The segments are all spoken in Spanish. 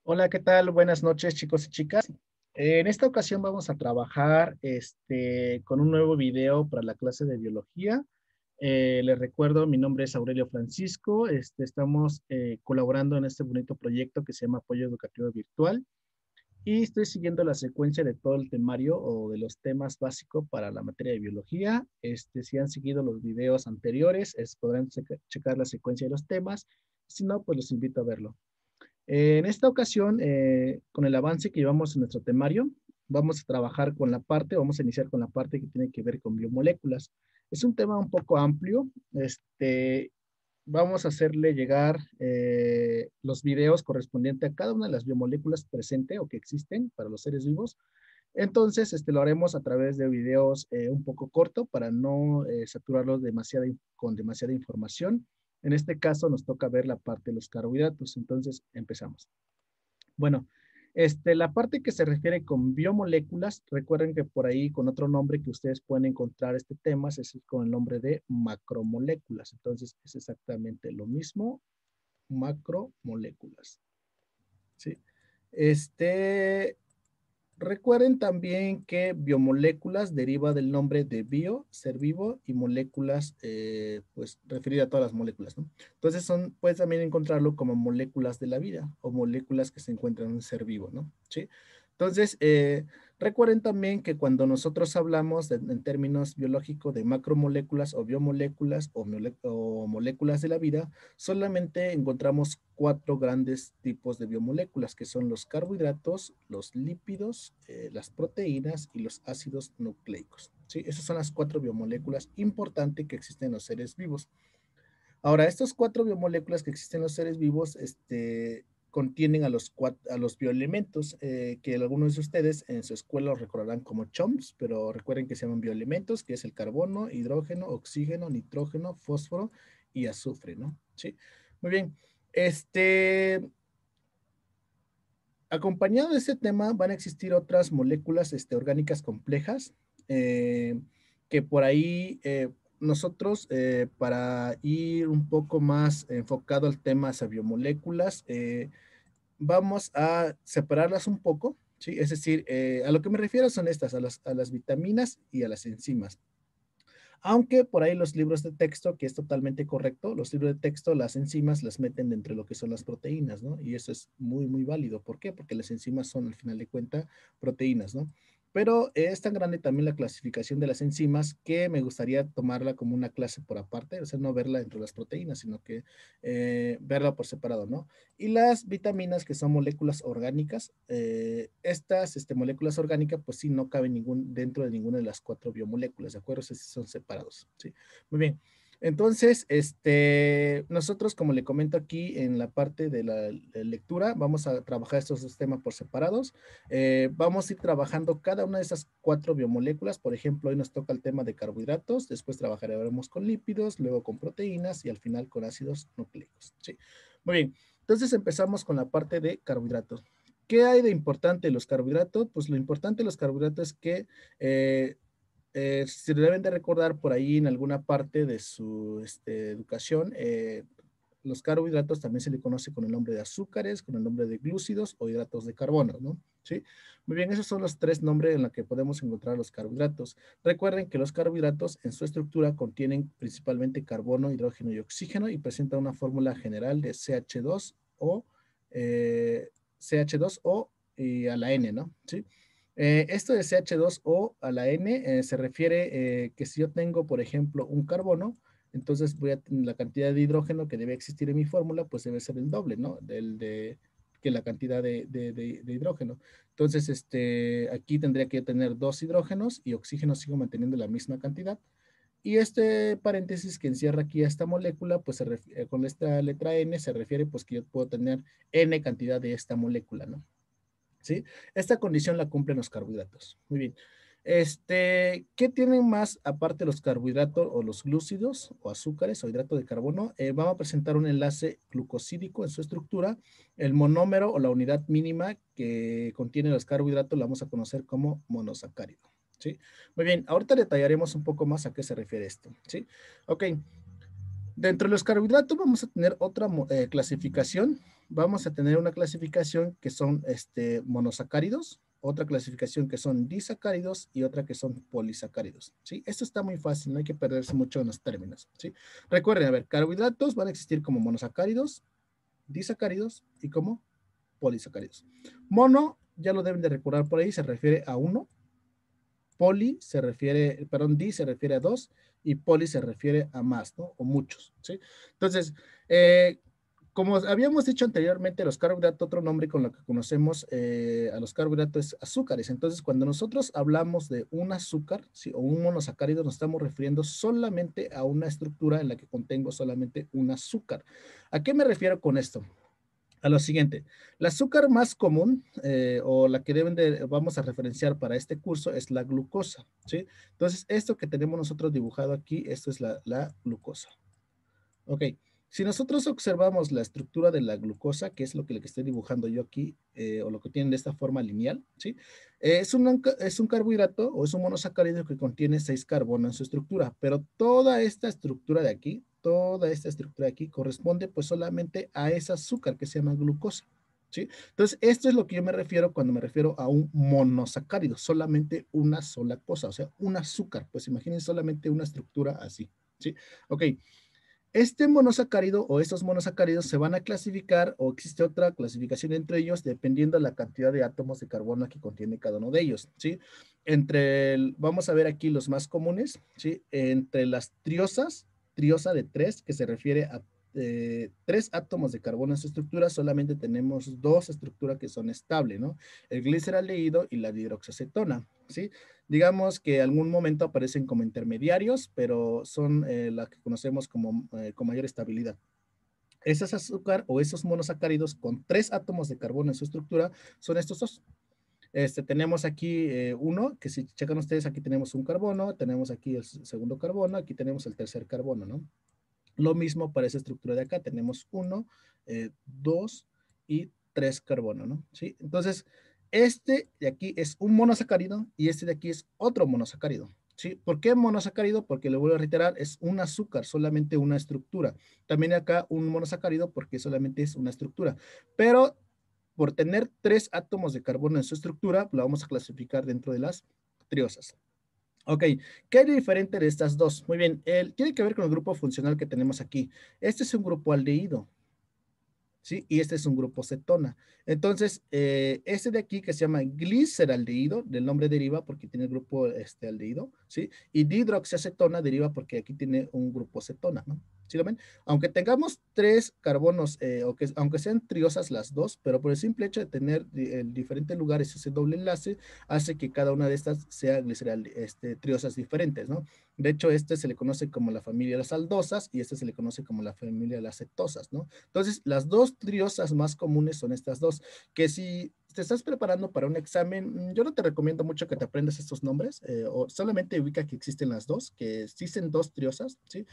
Hola, ¿qué tal? Buenas noches, chicos y chicas. En esta ocasión vamos a trabajar con un nuevo video para la clase de biología. Les recuerdo, mi nombre es Aurelio Francisco. Estamos colaborando en este bonito proyecto que se llama Apoyo Educativo Virtual y estoy siguiendo la secuencia de todo el temario o de los temas básicos para la materia de biología. Si han seguido los videos anteriores, podrán checar la secuencia de los temas. Si no, pues los invito a verlo. En esta ocasión, con el avance que llevamos en nuestro temario, vamos a trabajar con la parte, vamos a iniciar con la parte que tiene que ver con biomoléculas. Es un tema un poco amplio. Vamos a hacerle llegar los videos correspondientes a cada una de las biomoléculas presentes o que existen para los seres vivos. Entonces, lo haremos a través de videos un poco corto para no saturarlos con demasiada información. En este caso nos toca ver la parte de los carbohidratos. Entonces, empezamos. Bueno, la parte que se refiere con biomoléculas, recuerden que por ahí con otro nombre que ustedes pueden encontrar este tema es con el nombre de macromoléculas. Entonces, es exactamente lo mismo, macromoléculas. ¿Sí? Este, Recuerden también que biomoléculas deriva del nombre de bio, ser vivo, y moléculas, pues referida a todas las moléculas, ¿no? Entonces puedes también encontrarlo como moléculas de la vida o moléculas que se encuentran en un ser vivo, ¿no? ¿Sí? Entonces, recuerden también que cuando nosotros hablamos en términos biológicos de macromoléculas o biomoléculas o moléculas de la vida, solamente encontramos cuatro grandes tipos de biomoléculas, que son los carbohidratos, los lípidos, las proteínas y los ácidos nucleicos. ¿Sí? Esas son las cuatro biomoléculas importantes que existen en los seres vivos. Ahora, estas cuatro biomoléculas que existen en los seres vivos, contienen a los bioelementos, que algunos de ustedes en su escuela los recordarán como CHOMS, pero recuerden que se llaman bioelementos, que es el carbono, hidrógeno, oxígeno, nitrógeno, fósforo y azufre, ¿no? Sí. Muy bien. Este, Acompañado de este tema van a existir otras moléculas orgánicas complejas, que por ahí nosotros, para ir un poco más enfocado al tema hacia biomoléculas, vamos a separarlas un poco, ¿sí? Es decir, a lo que me refiero son estas, a las vitaminas y a las enzimas. Aunque por ahí los libros de texto, que es totalmente correcto, los libros de texto, las enzimas las meten dentro de lo que son las proteínas, ¿no? Y eso es muy, muy válido. ¿Por qué? Porque las enzimas son, al final de cuentas, proteínas, ¿no? Pero es tan grande también la clasificación de las enzimas que me gustaría tomarla como una clase por aparte, o sea, no verla dentro de las proteínas, sino que verla por separado, ¿no? Y las vitaminas, que son moléculas orgánicas, estas moléculas orgánicas, pues sí, no caben dentro de ninguna de las cuatro biomoléculas, ¿de acuerdo? O sea, sí son separados, ¿sí? Muy bien. Entonces, nosotros, como le comento aquí en la parte de la lectura, vamos a trabajar estos dos temas por separados. Vamos a ir trabajando cada una de esas cuatro biomoléculas. Por ejemplo, hoy nos toca el tema de carbohidratos, después trabajaremos con lípidos, luego con proteínas y al final con ácidos nucleicos, ¿sí? Muy bien. Entonces empezamos con la parte de carbohidratos. ¿Qué hay de importante de los carbohidratos? Pues lo importante de los carbohidratos es que se deben de recordar por ahí en alguna parte de su educación, los carbohidratos también se le conoce con el nombre de azúcares, con el nombre de glúcidos o hidratos de carbono, ¿no? ¿Sí? Muy bien, esos son los tres nombres en los que podemos encontrar los carbohidratos. Recuerden que los carbohidratos en su estructura contienen principalmente carbono, hidrógeno y oxígeno y presentan una fórmula general de CH2O, CH2O y a la N, ¿no? ¿Sí? Esto de CH2O a la N se refiere que si yo tengo, por ejemplo, un carbono, entonces voy a tener la cantidad de hidrógeno que debe existir en mi fórmula, pues debe ser el doble, ¿no? Que la cantidad de hidrógeno. Entonces, aquí tendría que tener dos hidrógenos y oxígeno sigo manteniendo la misma cantidad. Y este paréntesis que encierra aquí a esta molécula, pues con esta letra N se refiere pues que yo puedo tener N cantidad de esta molécula, ¿no? ¿Sí? Esta condición la cumplen los carbohidratos. Muy bien. ¿Qué tienen más aparte de los carbohidratos o los glúcidos o azúcares o hidrato de carbono? Vamos a presentar un enlace glucosídico en su estructura. El monómero o la unidad mínima que contiene los carbohidratos la vamos a conocer como monosacárido. ¿Sí? Muy bien, ahorita detallaremos un poco más a qué se refiere esto. ¿Sí? Ok. Dentro de los carbohidratos vamos a tener otra clasificación. vamos a tener una clasificación que son monosacáridos, otra clasificación que son disacáridos y otra que son polisacáridos, ¿sí? Esto está muy fácil, no hay que perderse mucho en los términos, ¿sí? Recuerden, a ver, carbohidratos van a existir como monosacáridos, disacáridos y como polisacáridos. Mono, ya lo deben de recordar por ahí, se refiere a uno. Poli se refiere, perdón, di se refiere a dos y poli se refiere a más, ¿no? O muchos, ¿sí? Entonces, como habíamos dicho anteriormente, los carbohidratos, otro nombre con lo que conocemos a los carbohidratos es azúcares. Entonces, cuando nosotros hablamos de un azúcar, ¿sí? O un monosacárido, nos estamos refiriendo solamente a una estructura en la que contengo solamente un azúcar. ¿A qué me refiero con esto? A lo siguiente, el azúcar más común o la que vamos a referenciar para este curso es la glucosa, ¿sí? Entonces, esto que tenemos nosotros dibujado aquí, esto es la glucosa. Ok, si nosotros observamos la estructura de la glucosa, que es lo que estoy dibujando yo aquí, o lo que tienen de esta forma lineal, ¿sí? Es un carbohidrato o es un monosacárido que contiene 6 carbonos en su estructura, pero toda esta estructura de aquí, corresponde pues solamente a ese azúcar que se llama glucosa, ¿sí? Entonces, esto es lo que yo me refiero cuando me refiero a un monosacárido, solamente una sola cosa, o sea, un azúcar, pues imaginen solamente una estructura así, ¿sí? Ok. Este monosacárido o estos monosacáridos se van a clasificar o existe otra clasificación entre ellos dependiendo de la cantidad de átomos de carbono que contiene cada uno de ellos, ¿sí? Vamos a ver aquí los más comunes, ¿sí? Entre las triosas, triosa de 3, que se refiere a 3 átomos de carbono en su estructura, solamente tenemos 2 estructuras que son estables, ¿no? El gliceraldehído y la dihidroxiacetona, ¿sí? Digamos que en algún momento aparecen como intermediarios, pero son las que conocemos como con mayor estabilidad. Esos azúcar o esos monosacáridos con 3 átomos de carbono en su estructura son estos dos. Tenemos aquí uno, que si checan ustedes, aquí tenemos un carbono, tenemos aquí el segundo carbono, aquí tenemos el tercer carbono, ¿no? Lo mismo para esa estructura de acá, tenemos uno, dos y tres carbono, ¿no? ¿Sí? Entonces, este de aquí es un monosacárido y este de aquí es otro monosacárido, ¿sí? ¿Por qué monosacárido? Porque le vuelvo a reiterar, es un azúcar, solamente una estructura. También acá un monosacárido porque solamente es una estructura. Pero por tener 3 átomos de carbono en su estructura, la vamos a clasificar dentro de las triosas. Ok, ¿qué hay de diferente de estas dos? Muy bien, tiene que ver con el grupo funcional que tenemos aquí. Este es un grupo aldehído, ¿sí? Y este es un grupo cetona. Entonces, este de aquí que se llama gliceraldehído, del nombre deriva porque tiene el grupo aldehído, ¿sí? Y dihidroxiacetona deriva porque aquí tiene un grupo cetona, ¿no? ¿Sí lo ven? Aunque tengamos 3 carbonos, aunque sean triosas las dos, pero por el simple hecho de tener en diferentes lugares ese doble enlace, hace que cada una de estas sea triosas diferentes, ¿no? De hecho, este se le conoce como la familia de las aldosas y este se le conoce como la familia de las cetosas, ¿no? Entonces, las dos triosas más comunes son estas dos, que si te estás preparando para un examen, yo no te recomiendo mucho que te aprendas estos nombres, o solamente ubica que existen las dos, que existen dos triosas, ¿sí?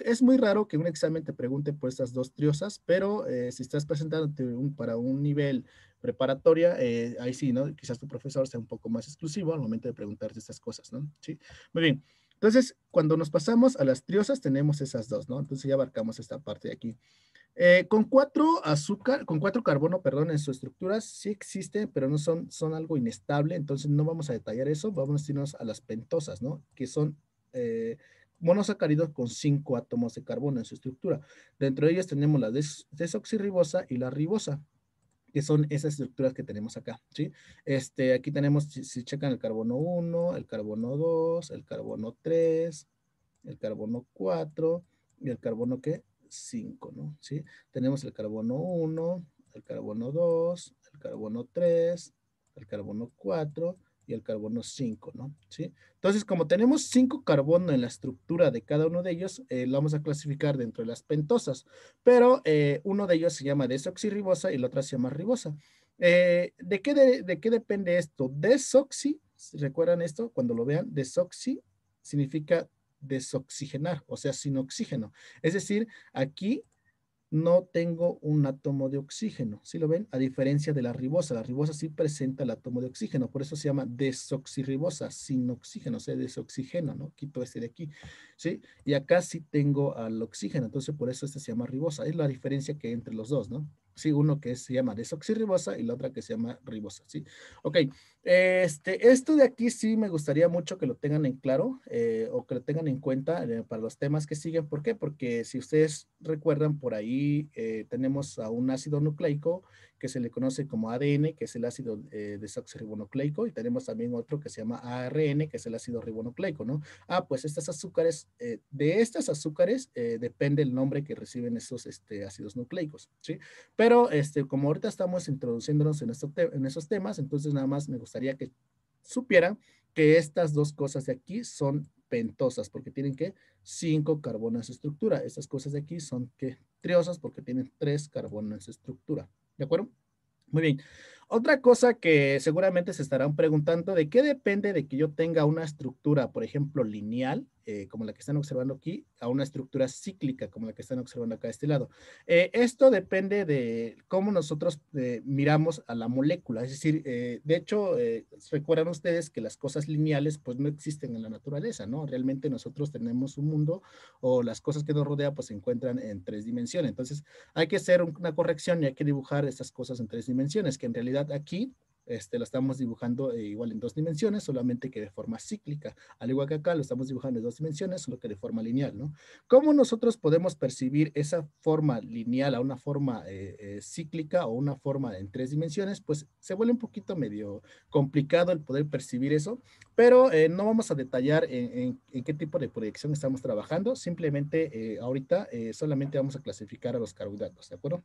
Es muy raro que un examen te pregunte por estas dos triosas, pero si estás presentándote para un nivel preparatoria, ahí sí, ¿no? Quizás tu profesor sea un poco más exclusivo al momento de preguntarte estas cosas, ¿no? Sí, muy bien. Entonces, cuando nos pasamos a las triosas, tenemos esas dos, ¿no? Entonces ya abarcamos esta parte de aquí. Con 4 carbono, perdón, en su estructura sí existen, pero no son algo inestable, entonces no vamos a detallar eso, vamos a irnos a las pentosas, ¿no? Que son monosacáridos con 5 átomos de carbono en su estructura. Dentro de ellas tenemos la desoxirribosa y la ribosa, que son esas estructuras que tenemos acá, ¿sí? Aquí tenemos, si checan el carbono 1, el carbono 2, el carbono 3, el carbono 4 y el carbono ¿qué? 5, ¿no? ¿Sí? Tenemos el carbono 1, el carbono 2, el carbono 3, el carbono 4 y el carbono 5, ¿no? ¿Sí? Entonces, como tenemos 5 carbono en la estructura de cada uno de ellos, lo vamos a clasificar dentro de las pentosas, pero uno de ellos se llama desoxirribosa y la otra se llama ribosa. ¿De qué depende esto? Desoxi, ¿recuerdan esto? Cuando lo vean, desoxi significa desoxigenar, o sea, sin oxígeno. Es decir, aquí no tengo un átomo de oxígeno, ¿sí lo ven? A diferencia de la ribosa sí presenta el átomo de oxígeno, por eso se llama desoxirribosa, sin oxígeno, o sea, desoxigeno, ¿no? Quito este de aquí, ¿sí? Y acá sí tengo al oxígeno, entonces por eso este se llama ribosa, es la diferencia que hay entre los dos, ¿no? ¿sí? Uno que se llama desoxirribosa y la otra que se llama ribosa, ¿sí? Ok, esto de aquí sí me gustaría mucho que lo tengan en claro o que lo tengan en cuenta para los temas que siguen. ¿Por qué? Porque si ustedes recuerdan, por ahí tenemos a un ácido nucleico que se le conoce como ADN, que es el ácido desoxirribonucleico, y tenemos también otro que se llama ARN, que es el ácido ribonucleico, ¿no? Ah, pues estas azúcares, de estas azúcares depende el nombre que reciben esos ácidos nucleicos, ¿sí? Pero como ahorita estamos introduciéndonos en esos temas, entonces nada más me gustaría que supieran que estas dos cosas de aquí son pentosas porque tienen que 5 carbonos en su estructura. Estas cosas de aquí son que triosas porque tienen 3 carbonos en su estructura. ¿De acuerdo? Muy bien. Otra cosa que seguramente se estarán preguntando, ¿de qué depende de que yo tenga una estructura, por ejemplo, lineal, como la que están observando aquí, a una estructura cíclica, como la que están observando acá a este lado? Esto depende de cómo nosotros miramos a la molécula. Es decir, de hecho, recuerdan ustedes que las cosas lineales pues no existen en la naturaleza, ¿no? Realmente nosotros tenemos un mundo o las cosas que nos rodean pues se encuentran en 3 dimensiones. Entonces, hay que hacer una corrección y hay que dibujar estas cosas en 3 dimensiones, que en realidad aquí lo estamos dibujando igual en 2 dimensiones, solamente que de forma cíclica. Al igual que acá lo estamos dibujando en 2 dimensiones, solo que de forma lineal, ¿no? ¿Cómo nosotros podemos percibir esa forma lineal a una forma cíclica o una forma en 3 dimensiones? Pues se vuelve un poquito medio complicado el poder percibir eso, pero no vamos a detallar en qué tipo de proyección estamos trabajando, simplemente ahorita solamente vamos a clasificar a los carbohidratos, ¿de acuerdo?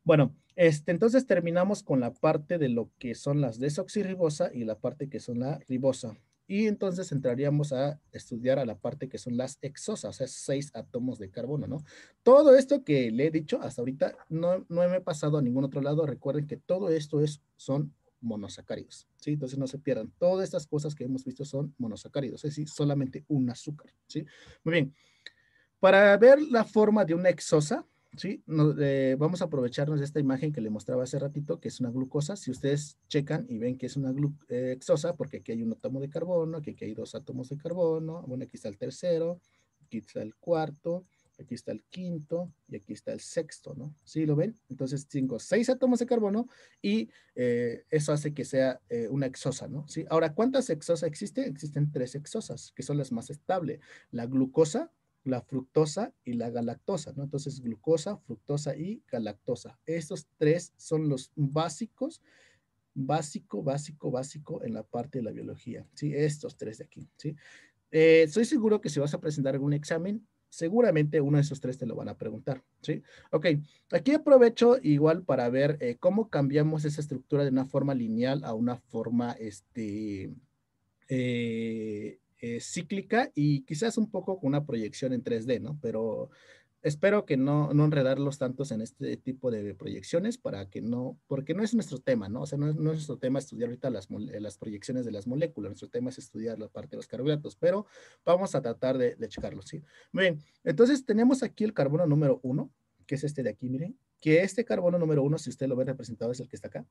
Bueno, entonces terminamos con la parte de lo que son las desoxirribosa y la parte que son la ribosa. Y entonces entraríamos a estudiar a la parte que son las hexosas, o sea, 6 átomos de carbono, ¿no? Todo esto que le he dicho hasta ahorita no me he pasado a ningún otro lado. Recuerden que todo esto son monosacáridos, ¿sí? Entonces no se pierdan. Todas estas cosas que hemos visto son monosacáridos, es decir, solamente un azúcar, ¿sí? Muy bien. Para ver la forma de una hexosa, ¿sí? Vamos a aprovecharnos de esta imagen que le mostraba hace ratito, que es una glucosa. Si ustedes checan y ven que es una hexosa, porque aquí hay un átomo de carbono, aquí hay 2 átomos de carbono, bueno, aquí está el tercero, aquí está el cuarto, aquí está el quinto y aquí está el sexto, ¿no? ¿Sí lo ven? Entonces tengo 6 átomos de carbono y eso hace que sea una hexosa, ¿no? ¿Sí? Ahora, ¿cuántas hexosas existen? Existen 3 hexosas, que son las más estables. La glucosa, la fructosa y la galactosa, ¿no? Entonces, glucosa, fructosa y galactosa. Estos 3 son los básicos, básico en la parte de la biología, ¿sí? Estos 3 de aquí, ¿sí? Estoy seguro que si vas a presentar algún examen, seguramente uno de esos 3 te lo van a preguntar, ¿sí? Ok, aquí aprovecho igual para ver cómo cambiamos esa estructura de una forma lineal a una forma, cíclica y quizás un poco con una proyección en 3D, ¿no? Pero espero que no enredarlos tantos en este tipo de proyecciones para que no, porque no es nuestro tema, ¿no? O sea, no es nuestro tema estudiar ahorita las proyecciones de las moléculas, nuestro tema es estudiar la parte de los carbohidratos, pero vamos a tratar de checarlo, ¿sí? Muy bien, entonces tenemos aquí el carbono número 1, que es este de aquí, miren, que este carbono número 1, si usted lo ve representado, es el que está acá.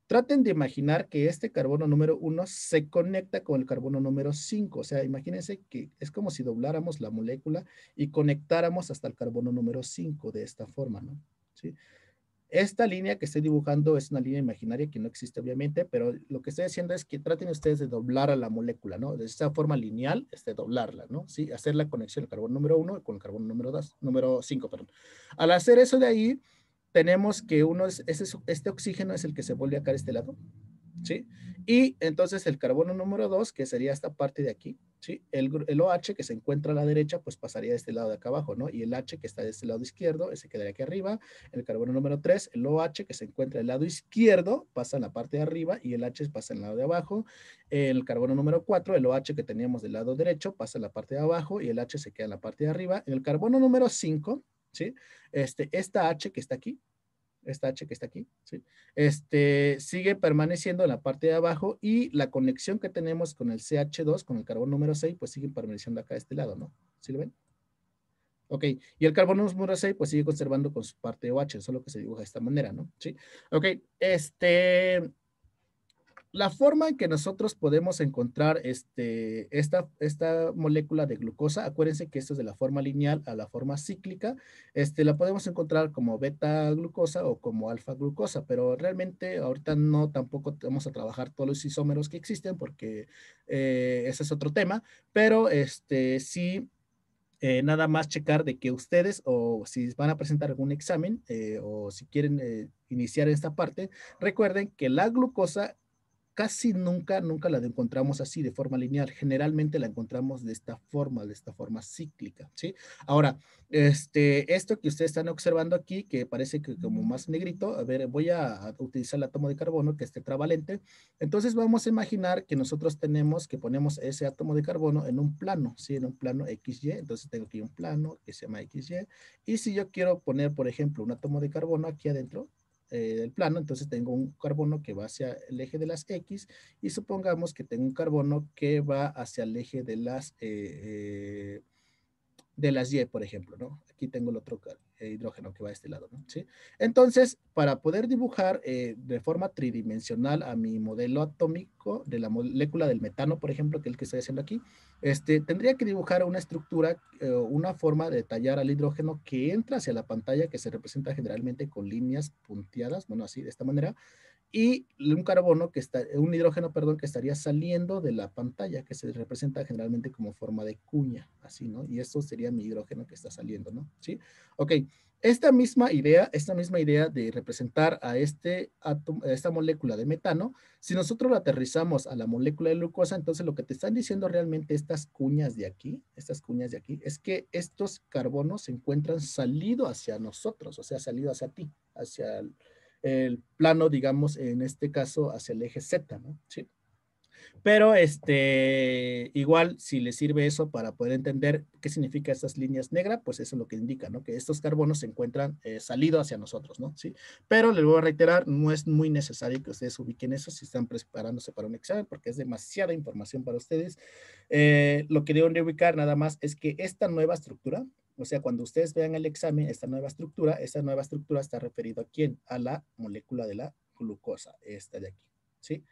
Traten de imaginar que este carbono número 1 se conecta con el carbono número 5. O sea, imagínense que es como si dobláramos la molécula y conectáramos hasta el carbono número 5 de esta forma, ¿no? ¿Sí? Esta línea que estoy dibujando es una línea imaginaria que no existe obviamente, pero lo que estoy haciendo es que traten ustedes de doblar a la molécula, ¿no? De esta forma lineal, doblarla, ¿no? Sí, hacer la conexión del carbono número 1 con el carbono número 2, número 5, perdón. Al hacer eso de ahí, tenemos que este oxígeno es el que se vuelve acá de este lado, ¿sí? Y entonces el carbono número 2, que sería esta parte de aquí, ¿sí? El OH que se encuentra a la derecha, pues pasaría de este lado de acá abajo, ¿no? Y el H que está de este lado izquierdo, ese quedaría aquí arriba. El carbono número 3, el OH que se encuentra del lado izquierdo, pasa en la parte de arriba y el H pasa en el lado de abajo. El carbono número 4, el OH que teníamos del lado derecho, pasa en la parte de abajo y el H se queda en la parte de arriba. En el carbono número 5, ¿sí? Esta H que está aquí, esta H que está aquí, ¿sí? Sigue permaneciendo en la parte de abajo y la conexión que tenemos con el CH2, con el carbono número 6, pues sigue permaneciendo acá a este lado, ¿no? ¿Sí lo ven? Ok, y el carbono número 6, pues sigue conservando con su parte OH, solo que se dibuja de esta manera, ¿no? Sí, ok, la forma en que nosotros podemos encontrar esta molécula de glucosa, acuérdense que esto es de la forma lineal a la forma cíclica, la podemos encontrar como beta glucosa o como alfa glucosa, pero realmente ahorita no tampoco vamos a trabajar todos los isómeros que existen porque ese es otro tema, pero sí nada más checar de que ustedes o si van a presentar algún examen o si quieren iniciar esta parte, recuerden que la glucosa casi nunca, nunca la encontramos así de forma lineal. Generalmente la encontramos de esta forma cíclica, ¿sí? Ahora, esto que ustedes están observando aquí, que parece que como más negrito, a ver, voy a utilizar el átomo de carbono, que es tetravalente. Entonces vamos a imaginar que nosotros tenemos, que ponemos ese átomo de carbono en un plano, ¿sí? En un plano XY. Entonces tengo aquí un plano que se llama XY. Y si yo quiero poner, por ejemplo, un átomo de carbono aquí adentro, del plano, entonces tengo un carbono que va hacia el eje de las X y supongamos que tengo un carbono que va hacia el eje de las Y, por ejemplo, ¿no? Aquí tengo el otro hidrógeno que va a este lado, ¿no? ¿Sí? Entonces, para poder dibujar de forma tridimensional a mi modelo atómico de la molécula del metano, por ejemplo, que es el que estoy haciendo aquí, tendría que dibujar una estructura, una forma de detallar al hidrógeno que entra hacia la pantalla, que se representa generalmente con líneas punteadas, bueno, así, de esta manera, y un carbono un hidrógeno, perdón, que estaría saliendo de la pantalla, que se representa generalmente como forma de cuña, así, ¿no? Y esto sería mi hidrógeno que está saliendo, ¿no? ¿Sí? Ok, esta misma idea de representar a a esta molécula de metano, si nosotros lo aterrizamos a la molécula de glucosa, entonces lo que te están diciendo realmente estas cuñas de aquí, es que estos carbonos se encuentran salido hacia nosotros, o sea, salido hacia ti, hacia el plano, digamos, en este caso, hacia el eje Z, ¿no? Sí. Pero igual, si les sirve eso para poder entender qué significa estas líneas negras, pues eso es lo que indica, ¿no? Que estos carbonos se encuentran salidos hacia nosotros, ¿no? Sí. Pero les voy a reiterar, no es muy necesario que ustedes ubiquen eso si están preparándose para un examen, porque es demasiada información para ustedes. Lo que deben de ubicar nada más es que esta nueva estructura, o sea, cuando ustedes vean el examen, esta nueva estructura está referida a quién? A la molécula de la glucosa, esta de aquí, ¿sí?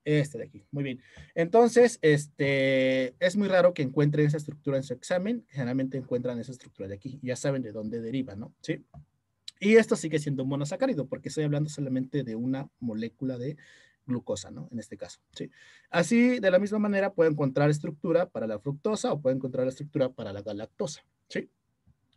Este de aquí, muy bien. Entonces, es muy raro que encuentren esa estructura en su examen. Generalmente encuentran esa estructura de aquí. Ya saben de dónde deriva, ¿no? Sí. Y esto sigue siendo un monosacárido porque estoy hablando solamente de una molécula de glucosa, ¿no? En este caso, ¿sí? Así, de la misma manera, puede encontrar estructura para la fructosa o puede encontrar la estructura para la galactosa, ¿sí?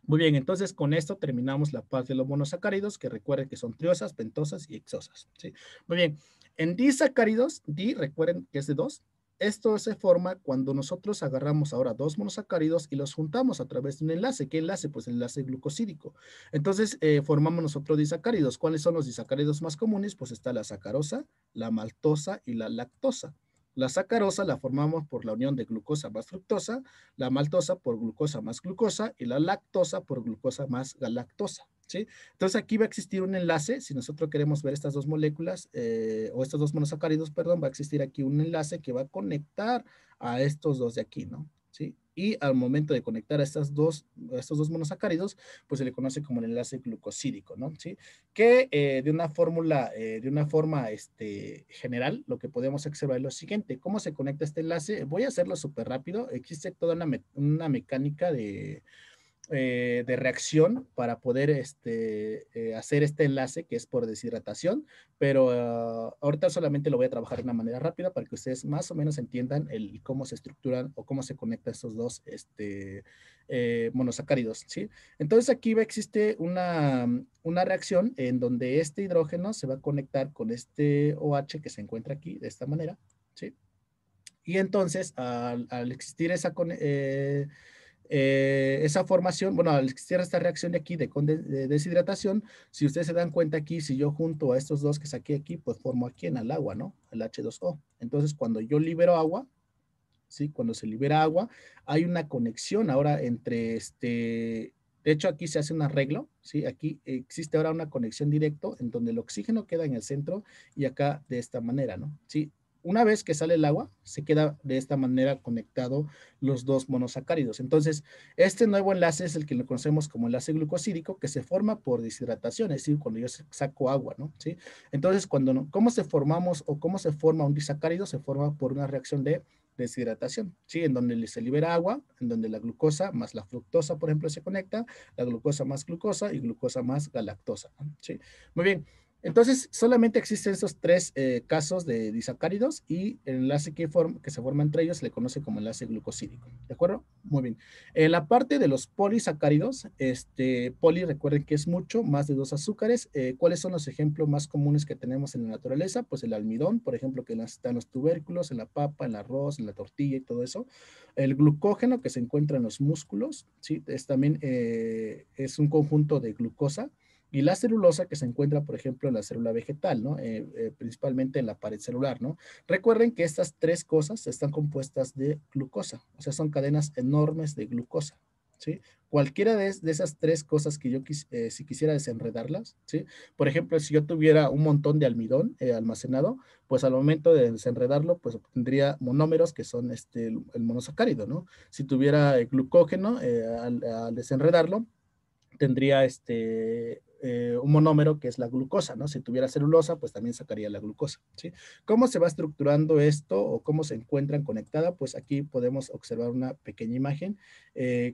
Muy bien, entonces con esto terminamos la parte de los monosacáridos, que recuerden que son triosas, pentosas y hexosas, ¿sí? Muy bien, en disacáridos, recuerden que es de dos. Esto se forma cuando nosotros agarramos ahora dos monosacáridos y los juntamos a través de un enlace. ¿Qué enlace? Pues el enlace glucosídico. Entonces formamos nosotros disacáridos. ¿Cuáles son los disacáridos más comunes? Pues está la sacarosa, la maltosa y la lactosa. La sacarosa la formamos por la unión de glucosa más fructosa, la maltosa por glucosa más glucosa y la lactosa por glucosa más galactosa, ¿sí? Entonces aquí va a existir un enlace, si nosotros queremos ver estas dos moléculas o estos dos monosacáridos, perdón, va a existir aquí un enlace que va a conectar a estos dos de aquí, ¿no? ¿Sí? Y al momento de conectar a estos dos monosacáridos, pues se le conoce como el enlace glucosídico, ¿no? ¿Sí? Que de una forma general, lo que podemos observar es lo siguiente. ¿Cómo se conecta este enlace? Voy a hacerlo súper rápido. Existe toda una mecánica de reacción para poder hacer este enlace que es por deshidratación, pero ahorita solamente lo voy a trabajar de una manera rápida para que ustedes más o menos entiendan cómo se estructuran o cómo se conectan estos dos monosacáridos, ¿sí? Entonces aquí va a existir una reacción en donde este hidrógeno se va a conectar con este OH que se encuentra aquí de esta manera, ¿sí? Y entonces al existir esa formación, bueno, al existir esta reacción de aquí de deshidratación, si ustedes se dan cuenta aquí, si yo junto a estos dos que saqué aquí, pues formo aquí en el agua, ¿no? El H2O. Entonces, cuando yo libero agua, ¿sí? Cuando se libera agua, hay una conexión ahora de hecho aquí se hace un arreglo, ¿sí? Aquí existe ahora una conexión directa en donde el oxígeno queda en el centro y acá de esta manera, ¿no? ¿Sí? una vez que sale el agua, se queda de esta manera conectado los dos monosacáridos. Entonces, este nuevo enlace es el que lo conocemos como enlace glucosídico, que se forma por deshidratación, es decir, cuando yo saco agua, ¿no? ¿Sí? Entonces, ¿cómo se formamos o cómo se forma un disacárido? Se forma por una reacción de deshidratación, ¿sí? En donde se libera agua, en donde la glucosa más la fructosa, por ejemplo, se conecta, la glucosa más glucosa y glucosa más galactosa, ¿no? ¿Sí? Muy bien. Entonces, solamente existen esos tres casos de disacáridos y el enlace que se forma entre ellos se le conoce como enlace glucosídico. ¿De acuerdo? Muy bien. En la parte de los polisacáridos, poli, recuerden que es mucho, más de dos azúcares. ¿Cuáles son los ejemplos más comunes que tenemos en la naturaleza? Pues el almidón, por ejemplo, que está en los tubérculos, en la papa, en el arroz, en la tortilla y todo eso. El glucógeno que se encuentra en los músculos, ¿sí? También es un conjunto de glucosa. Y la celulosa que se encuentra, por ejemplo, en la célula vegetal, ¿no? Principalmente en la pared celular, ¿no? Recuerden que estas tres cosas están compuestas de glucosa, o sea, son cadenas enormes de glucosa, ¿sí? Cualquiera de esas tres cosas que si quisiera desenredarlas, ¿sí? Por ejemplo, si yo tuviera un montón de almidón almacenado, pues al momento de desenredarlo, pues obtendría monómeros que son el monosacárido, ¿no? Si tuviera glucógeno, al desenredarlo, tendría un monómero que es la glucosa, ¿no? Si tuviera celulosa, pues también sacaría la glucosa, ¿sí? ¿Cómo se va estructurando esto o cómo se encuentran conectadas? Pues aquí podemos observar una pequeña imagen,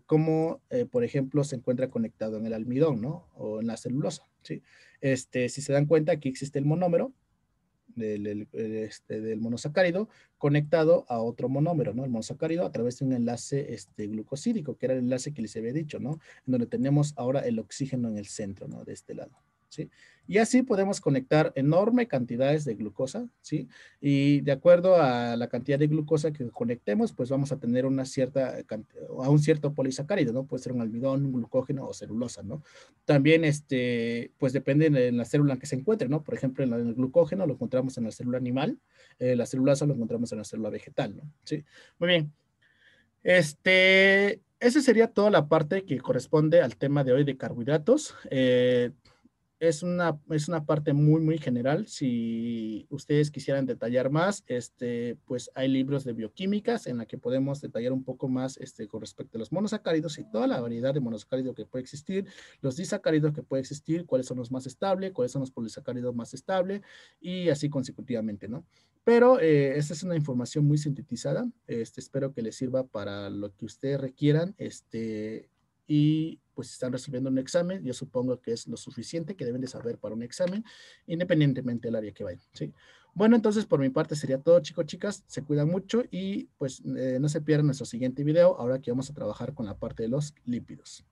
cómo, por ejemplo, se encuentra conectado en el almidón, ¿no? O en la celulosa, ¿sí? Si se dan cuenta, aquí existe el monómero, del monosacárido conectado a otro monómero, ¿no? El monosacárido a través de un enlace glucosídico, que era el enlace que les había dicho, ¿no? En donde tenemos ahora el oxígeno en el centro, ¿no? De este lado, ¿sí? Y así podemos conectar enorme cantidades de glucosa, ¿sí? Y de acuerdo a la cantidad de glucosa que conectemos, pues vamos a tener una cierta, a un cierto polisacárido, ¿no? Puede ser un almidón, un glucógeno o celulosa, ¿no? También, pues depende de la célula en que se encuentre, ¿no? Por ejemplo, en el glucógeno lo encontramos en la célula animal, la celulosa lo encontramos en la célula vegetal, ¿no? Sí, muy bien. Esa sería toda la parte que corresponde al tema de hoy de carbohidratos. Es una parte muy, muy general. Si ustedes quisieran detallar más, pues hay libros de bioquímicas en la que podemos detallar un poco más con respecto a los monosacáridos y toda la variedad de monosacáridos que puede existir, los disacáridos que puede existir, cuáles son los más estables, cuáles son los polisacáridos más estables y así consecutivamente, ¿no? Pero esta es una información muy sintetizada. Espero que les sirva para lo que ustedes requieran. Y pues están resolviendo un examen, yo supongo que es lo suficiente que deben de saber para un examen, independientemente del área que vayan, ¿sí? Bueno, entonces por mi parte sería todo, chicos, chicas, se cuidan mucho y pues no se pierdan nuestro siguiente video, ahora que vamos a trabajar con la parte de los lípidos.